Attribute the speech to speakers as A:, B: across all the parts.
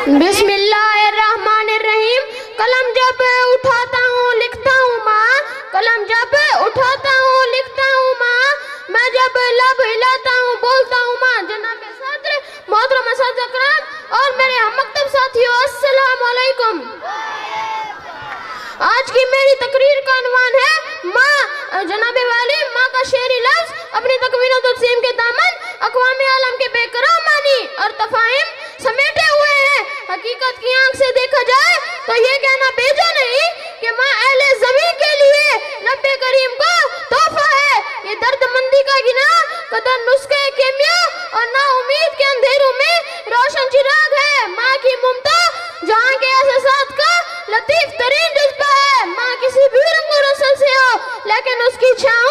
A: बिस्मिल्लाहिर्रहमानिर्रहीम। कलम जब उठाता हूँ लिखता हूँ माँ, कलम जब उठाता हूँ लिखता हूँ माँ, मैं जब लब हिलाता हूँ बोलता हूँ माँ। जनाब सदर मोहतरम असातिज़ा किराम और मेरे हम मकतब साथियों, अस्सलामु अलैकुम। आज की मेरी तकरीर का उन्वान है माँ। जनाब वाली माँ का शेरी लफ्ज़ अपनी तकवीन और तक़सीम के दामन अक़वाम आलम के बेकरार मानी और तफ़ाहिम समेटे हुए हैं। हकीकत की आंख से देखा जाए तो ये कहना बेजा नहीं कि माँ अहले ज़मीन के लिए रब्बे करीम को तोहफा है। ये दर्दमंदी का गिना कदर नुस्खे केमिया और ना उम्मीद के अंधेरों में रोशन चिराग है। माँ की ममता जहाँ के एहसासात का लतीफ तरीन जज्बा है। माँ किसी भी रंगो रसल से हो लेकिन उसकी छाँव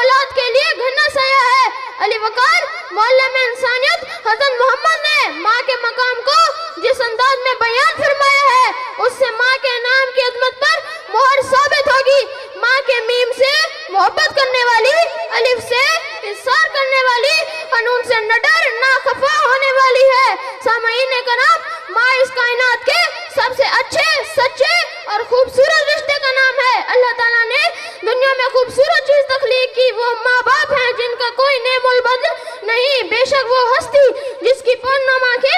A: औलाद के लिए घना साया है। अली वकार मोहल्ले में इंसानियत हज़रत मोहम्मद ने माँ के मकाम को जिस अंदाज में बयान फरमाया है उससे माँ के नाम की अजमत पर मोहर साबित होगी। माँ के मीम से मोहब्बत करने वाली, अलिफ से इसार करने वाली, कानून से न डर ना खफा होने वाली है। सामईन कराम, माँ इस कायनात के सबसे अच्छे, सच्चे और खूबसूरत रिश्ते का नाम है। अल्लाह ताला ने दुनिया में खूबसूरत चीज तख्लीक की, वो माँ बाप हैं जिनका कोई नेमोल बदल नहीं। बेशक वो हस्ती जिसकी पूर्णमा के